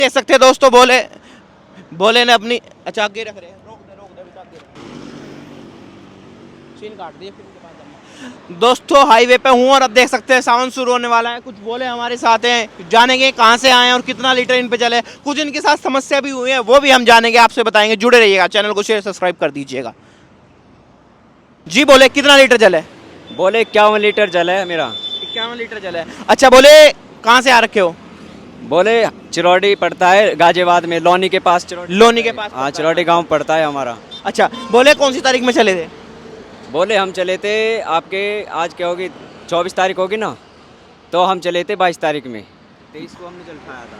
देख सकते हैं दोस्तों, बोले ने अपनी अच्छा आगे रख रहे हैं, रोक दे आगे सीन काट दिए फिर उनके पास जाना। दोस्तों हाईवे पे हूँ और अब देख सकते हैं सावन शुरू होने वाला है। कुछ बोले हमारे साथ हैं, जानेंगे कहाँ से आए हैं और कितना लीटर इन पे चले। कुछ इनके साथ समस्या भी हुई है, वो भी हम जानेंगे, आपसे बताएंगे। जुड़े रहिएगा, चैनल को शेयर सब्सक्राइब कर दीजिएगा। जी बोले कितना लीटर जले? बोले 51 लीटर जल है मेरा। 51 लीटर जले। अच्छा बोले कहाँ से आ रखे हो? बोले चिरौड़ी पड़ता है गाजियाबाद में, लोनी के पास। लोनी के पास? हाँ, चिरौड़ी गांव पड़ता है हमारा। अच्छा बोले कौन सी तारीख में चले थे? बोले हम चले थे आपके, आज क्या होगी, 24 तारीख होगी ना, तो हम चले थे 22 तारीख में। 23 को हमने जल उठाया था।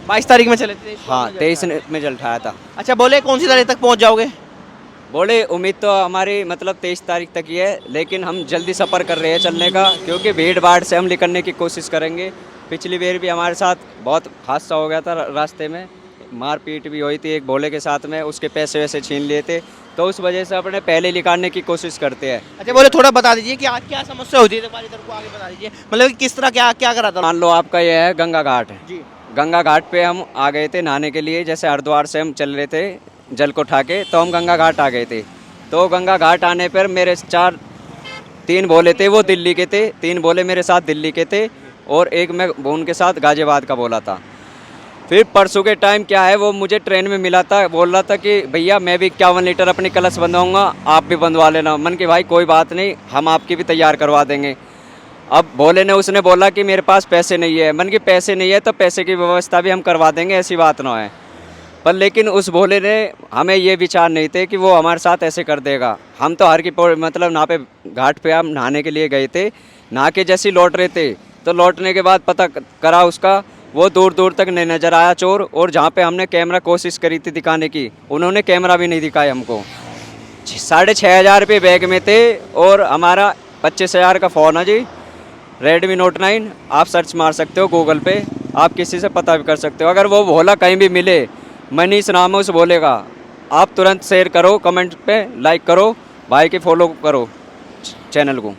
22 तारीख में चले थे? हाँ, 23 में जल उठाया था। अच्छा बोले कौन सी तारीख तक पहुँच जाओगे? बोले उम्मीद तो हमारी मतलब 23 तारीख तक ही है, लेकिन हम जल्दी सफ़र कर रहे हैं चलने का, क्योंकि भीड़ भाड़ से हम निकलने की कोशिश करेंगे। पिछली बार भी हमारे साथ बहुत हादसा हो गया था, रास्ते में मारपीट भी हुई थी एक भोले के साथ में, उसके पैसे वैसे छीन लिए थे, तो उस वजह से अपने पहले निकालने की कोशिश करते हैं। अच्छा बोले थोड़ा बता दीजिए कि आज क्या समस्या होती है, इधर को आगे बता दीजिए, मतलब कि किस तरह क्या करा था? मान लो आपका यह है गंगा घाट जी। गंगा घाट पे हम आ गए थे नहाने के लिए, जैसे हरिद्वार से हम चल रहे थे जल को उठा के, तो हम गंगा घाट आ गए थे। तो गंगा घाट आने पर मेरे 3 भोले थे, वो दिल्ली के थे, 3 भोले मेरे साथ दिल्ली के थे, और एक मैं उनके साथ गाजियाबाद का बोला था। फिर परसों के टाइम क्या है, वो मुझे ट्रेन में मिला था, बोल रहा था कि भैया मैं भी 51 लीटर अपनी कलश बंधवाऊँगा, आप भी बंधवा लेना। मन कि भाई कोई बात नहीं, हम आपकी भी तैयार करवा देंगे। अब भोले ने उसने बोला कि मेरे पास पैसे नहीं है। मन कि पैसे नहीं है तो पैसे की व्यवस्था भी हम करवा देंगे, ऐसी बात ना है। पर लेकिन उस भोले ने, हमें ये विचार नहीं थे कि वो हमारे साथ ऐसे कर देगा। हम तो हर की मतलब ना पे घाट पे हम नहाने के लिए गए थे, नहा के जैसे लौट रहे थे, तो लौटने के बाद पता करा उसका, वो दूर दूर तक नहीं नज़र आया चोर। और जहाँ पे हमने कैमरा कोशिश करी थी दिखाने की, उन्होंने कैमरा भी नहीं दिखाया हमको। 6,500 रुपये बैग में थे, और हमारा 25,000 का फ़ोन है जी, Redmi Note 9। आप सर्च मार सकते हो गूगल पे, आप किसी से पता भी कर सकते हो। अगर वो भोला कहीं भी मिले, मनीष नाम है उस भोले का, आप तुरंत शेयर करो, कमेंट पे लाइक करो, भाई के फॉलो करो चैनल को।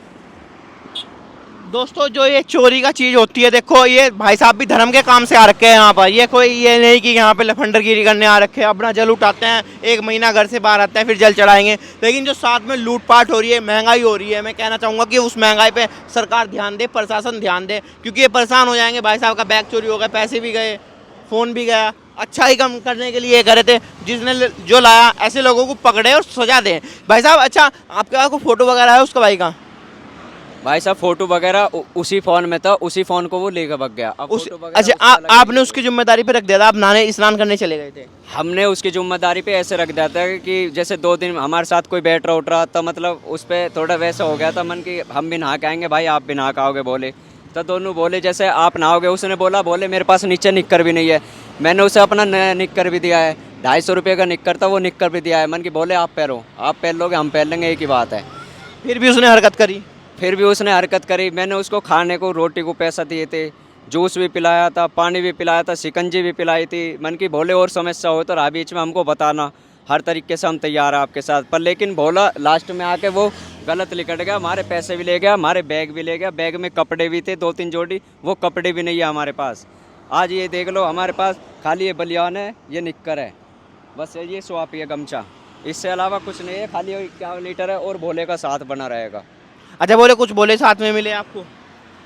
दोस्तों जो ये चोरी का चीज़ होती है, देखो ये भाई साहब भी धर्म के काम से आ रखे हैं यहाँ पर। ये कोई ये नहीं कि यहाँ पे लफंडरगिरी करने आ रखे हैं। अपना जल उठाते हैं, 1 महीना घर से बाहर आते हैं, फिर जल चढ़ाएंगे। लेकिन जो साथ में लूटपाट हो रही है, महंगाई हो रही है, मैं कहना चाहूँगा कि उस महंगाई पे सरकार ध्यान दे, प्रशासन ध्यान दे, क्योंकि ये परेशान हो जाएंगे। भाई साहब का बैग चोरी हो गया, पैसे भी गए, फ़ोन भी गया। अच्छा ही कम करने के लिए ये करे थे, जिसने जो लाया ऐसे लोगों को पकड़े और सजा दें भाई साहब। अच्छा आपके पास कोई फ़ोटो वगैरह है उसका भाई का? भाई साहब फ़ोटो वगैरह उसी फ़ोन में था, उसी फ़ोन को वो लेकर भाग गया। अब अच्छा आपने उसकी जिम्मेदारी पे रख दिया था, आप नहाने स्नान करने चले गए थे? हमने उसकी जिम्मेदारी पे ऐसे रख दिया था कि जैसे 2 दिन हमारे साथ कोई बैठ रहा उठ रहा था, मतलब उस पर थोड़ा वैसा हो गया था मन कि हम भी नहा के आएंगे भाई, आप भी नहा के आओगे। बोले तो दोनों बोले जैसे आप नहाओगे। उसने बोला बोले मेरे पास नीचे निक्कर भी नहीं है। मैंने उसे अपना नया निक्कर भी दिया है, 250 रुपये का निक्कर था, वो निक्कर भी दिया है। मन की बोले आप पहनो, आप पहन लोगे हम पहन लेंगे, एक ही बात है। फिर भी उसने हरकत करी? फिर भी उसने हरकत करी। मैंने उसको खाने को, रोटी को पैसा दिए थे, जूस भी पिलाया था, पानी भी पिलाया था, शिकंजी भी पिलाई थी। मन की भोले और समस्या हो तो रहा बीच में हमको बताना, हर तरीके से हम तैयार हैं आपके साथ। पर लेकिन भोला लास्ट में आके वो गलत लिकट गया, हमारे पैसे भी ले गया, हमारे बैग भी ले गया। बैग में कपड़े भी थे 2-3 जोड़ी, वो कपड़े भी नहीं है हमारे पास। आज ये देख लो हमारे पास खाली ये बलियान है, ये निक्कर है, बस ये स्वापी है गमछा, इससे अलावा कुछ नहीं है। खाली 51 लीटर है और भोले का साथ बना रहेगा। अच्छा बोले कुछ बोले साथ में मिले आपको?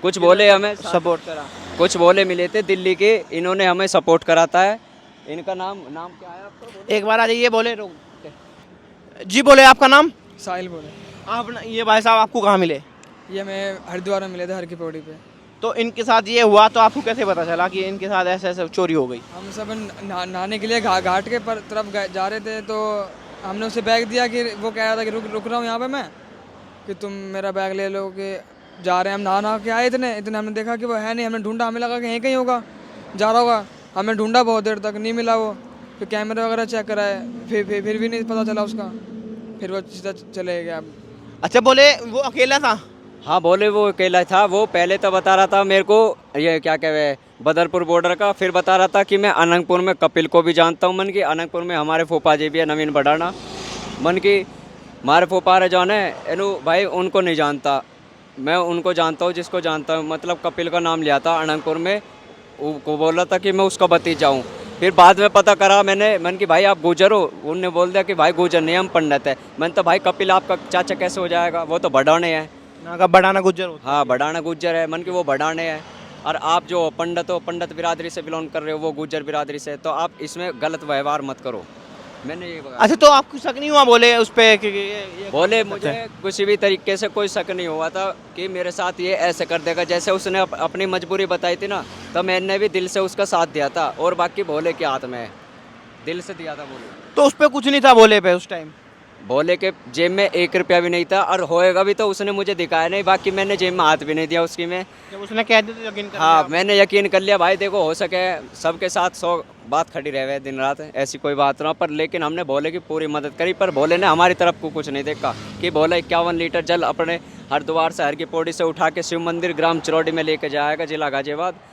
कुछ बोले हमें सपोर्ट करा? कुछ बोले मिले थे दिल्ली के, इन्होंने हमें सपोर्ट कराता है। इनका नाम क्या है आपको? एक बार आ जाइए। बोले जी बोले आपका नाम? साहिल बोले। आप ये भाई साहब आपको कहाँ मिले? ये मैं हरिद्वार में मिले थे, हर की पौड़ी पे। तो इनके साथ ये हुआ तो आपको कैसे पता चला कि इनके साथ ऐसे ऐसे चोरी हो गई? हम सब नहाने के लिए घाट के तरफ जा रहे थे, तो हमने उसे बैग दिया कि वो कह रहा था कि रुक रहा हूँ यहाँ पे मैं, कि तुम मेरा बैग ले लो, कि जा रहे हैं हम नहा के आए। इतने हमने देखा कि वो है नहीं, हमने ढूंढा, हमें लगा कि यहीं कहीं होगा, जा रहा होगा। हमने ढूंढा बहुत देर तक, नहीं मिला वो। फिर कैमरे वगैरह चेक कराए, फिर भी नहीं पता चला उसका, फिर वो सीधा चले गया। अच्छा बोले वो अकेला था? हाँ बोले वो अकेला था। वो पहले तो बता रहा था मेरे को, ये क्या कहते बदरपुर बॉर्डर का, फिर बता रहा था कि मैं अनंतपुर में कपिल को भी जानता हूँ। मन की अनंतपुर में हमारे फूफा जी भी है, नवीन बढ़ाना। मन की हमारे फूफा रहे जौन है एनु भाई, उनको नहीं जानता, मैं उनको जानता हूँ जिसको जानता हूँ। मतलब कपिल का नाम लिया था अनंतपुर में, वो बोल रहा था कि मैं उसका भतीजा हूँ। फिर बाद में पता करा मैंने कि भाई आप गुजर हो, उनने बोल दिया कि भाई गुजर नहीं हम पंडित है। मैंने तो भाई कपिल आपका चाचा कैसे हो जाएगा, वो तो बढ़ाने है। ना का बढ़ाना गुज्जर होता हाँ बढ़ाना गुज्जर है, मन की वो बढ़ाने है। और आप जो पंडित हो, पंडित बिरादरी से बिलोंग कर रहे हो, वो गुज्जर बिरादरी से, तो आप इसमें गलत व्यवहार मत करो। मैंने ये है। अच्छा, तो आपको शक नहीं हुआ बोले उस पे कि ये बोले मुझे किसी भी तरीके से कोई शक नहीं हुआ था कि मेरे साथ ये ऐसे कर देगा। जैसे उसने अपनी मजबूरी बताई थी ना, तो मैंने भी दिल से उसका साथ दिया था। और बाकी भोले के हाथ में है, दिल से दिया था बोले। तो उस पे कुछ नहीं था बोले पे उस टाइम? भोले के जेब में 1 रुपया भी नहीं था, और होएगा भी तो उसने मुझे दिखाया नहीं। बाकी मैंने जेब में हाथ भी नहीं दिया उसकी में। जब उसने कह दिया तो यकीन कर हाँ लिया मैंने यकीन कर लिया भाई, देखो हो सके सबके साथ 100 बात खड़ी रहे दिन रात, ऐसी कोई बात ना। पर लेकिन हमने भोले की पूरी मदद करी, पर भोले ने हमारी तरफ को कुछ नहीं देखा कि भोले 51 लीटर जल अपने हरिद्वार से हर की पौड़ी से उठा के शिव मंदिर ग्राम चिरौड़ी में लेके जाएगा, जिला गाजियाबाद।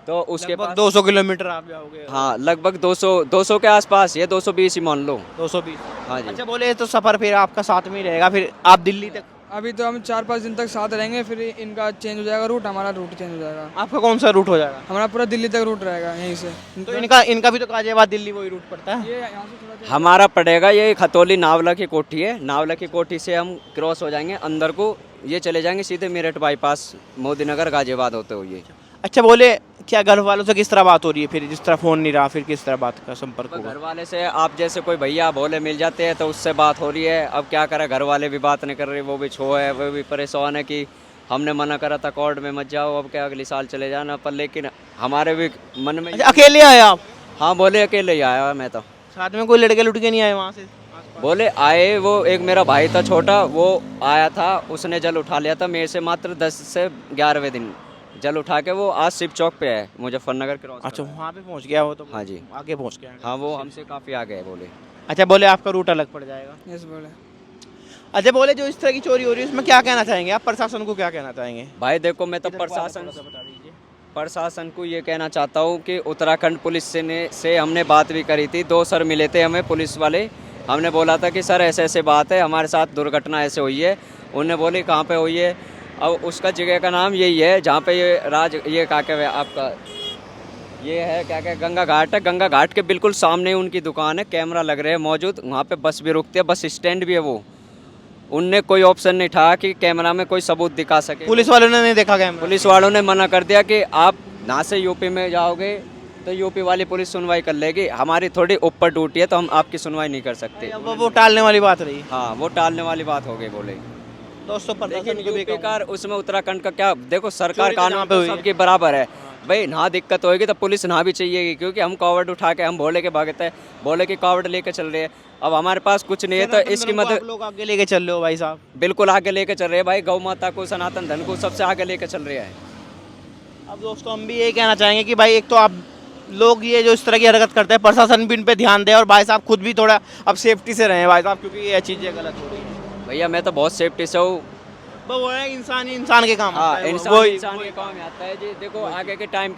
तो उसके लगभग पास 200 किलोमीटर आप जाओगे? हाँ लगभग 200 के आसपास, ये 220 ही मान लो। 220। हाँ जी। अच्छा, बोले तो सफर फिर आपका साथ में ही रहेगा, फिर आप दिल्ली तक? अभी तो हम 4-5 दिन तक साथ रहेंगे, फिर इनका चेंज हो जाएगा रूट, हमारा रूट चेंज हो जाएगा। आपका कौन सा रूट हो जाएगा? हमारा पूरा दिल्ली तक रूट रहेगा यहीं से। तो इनका भी तो गाजियाबाद दिल्ली वही रूट पड़ता है। ये यहाँ से थोड़ा हमारा पड़ेगा ये खतौली नावला की कोठी है, नावला की कोठी से हम क्रॉस हो जाएंगे अंदर को, ये चले जाएंगे सीधे मेरठ बाईपास मोदी नगर गाजियाबाद होते हुए। अच्छा, बोले क्या घर वालों से किस तरह बात हो रही है फिर? जिस तरह फोन नहीं रहा, फिर किस तरह बात का संपर्क होगा? घर वाले से आप जैसे कोई भैया भोले मिल जाते हैं तो उससे बात हो रही है। अब क्या करे, घर वाले भी बात नहीं कर रहे, वो भी छो है, वो भी परेशान है कि हमने मना करा था कोर्ट में मत जाओ, अब क्या अगले साल चले जाना। पर लेकिन हमारे भी मन में अच्छा, अकेले आए आप? हाँ बोले अकेले ही आया मैं तो। साथ में कोई लड़के लुटके नहीं आए वहाँ से? बोले आए, वो एक मेरा भाई था छोटा, वो आया था, उसने जल उठा लिया था मेरे से मात्र 10 से 11वें दिन। जल उठा के वो आज शिव चौक पे है, मुजफ्फरनगर क्रॉस। अच्छा, वहाँ पे पहुँच गया वो तो? हाँ जी, आगे पहुँच गया। हाँ वो हमसे काफ़ी आगे है बोले। अच्छा, बोले आपका रूट अलग पड़ जाएगा? यस बोले। अच्छा, बोले जो इस तरह की चोरी हो रही है उसमें क्या कहना चाहेंगे आप? प्रशासन को क्या कहना चाहेंगे? भाई देखो मैं तो प्रशासन को ये कहना चाहता हूँ कि उत्तराखंड पुलिस से हमने बात भी करी थी। 2 सर मिले थे हमें पुलिस वाले, हमने बोला था कि सर ऐसे ऐसे बात है, हमारे साथ दुर्घटना ऐसे हुई है। उन्होंने बोली कहाँ पे हुई है? अब उसका जगह का नाम यही है जहाँ पे ये क्या कहते हैं आपका, ये है क्या क्या गंगा घाट है। गंगा घाट के बिल्कुल सामने उनकी दुकान है, कैमरा लग रहे हैं मौजूद, वहाँ पे बस भी रुकती है, बस स्टैंड भी है वो। उनने कोई ऑप्शन नहीं था कि कैमरा में कोई सबूत दिखा सके। पुलिस वालों ने नहीं देखा कैमरा? पुलिस वालों ने मना कर दिया कि आप यहाँ से यूपी में जाओगे तो यूपी वाली पुलिस सुनवाई कर लेगी, हमारी थोड़ी ऊपर ड्यूटी है तो हम आपकी सुनवाई नहीं कर सकते। वो टालने वाली बात रही। हाँ वो टालने वाली बात हो गई बोले। दोस्तों, लेकिन यूपी का उसमें उत्तराखंड का क्या, देखो सरकार चोरी तो कानून जहाँ पे तो हुई है। सबकी बराबर है भाई, ना दिक्कत होगी तो पुलिस ना भी चाहिएगी, क्योंकि हम कावड़ उठा के हम भोले के भागते हैं, भोले की कावड़ लेके चल रहे हैं। अब हमारे पास कुछ नहीं है तो इसकी मदद लोग आगे लेके चल रहे हो भाई साहब? बिल्कुल आगे लेके चल रहे हैं भाई, गौ माता को, सनातन धन को सबसे आगे लेके चल रहे हैं। अब दोस्तों, हम भी यही कहना चाहेंगे कि भाई एक तो आप लोग ये जो इस तरह की हरकत करते हैं, प्रशासन भी इन पे ध्यान दे, और भाई साहब खुद भी थोड़ा अब सेफ्टी से रहें भाई साहब, क्योंकि ये चीज़ें गलत हो रही हैं। भैया मैं तो बहुत सेफ्टी से हूँ। वो है इंसान ही इंसान के काम आता हाँ है, इंसान वही- इंसान के काम में आता है जी। देखो आगे के टाइम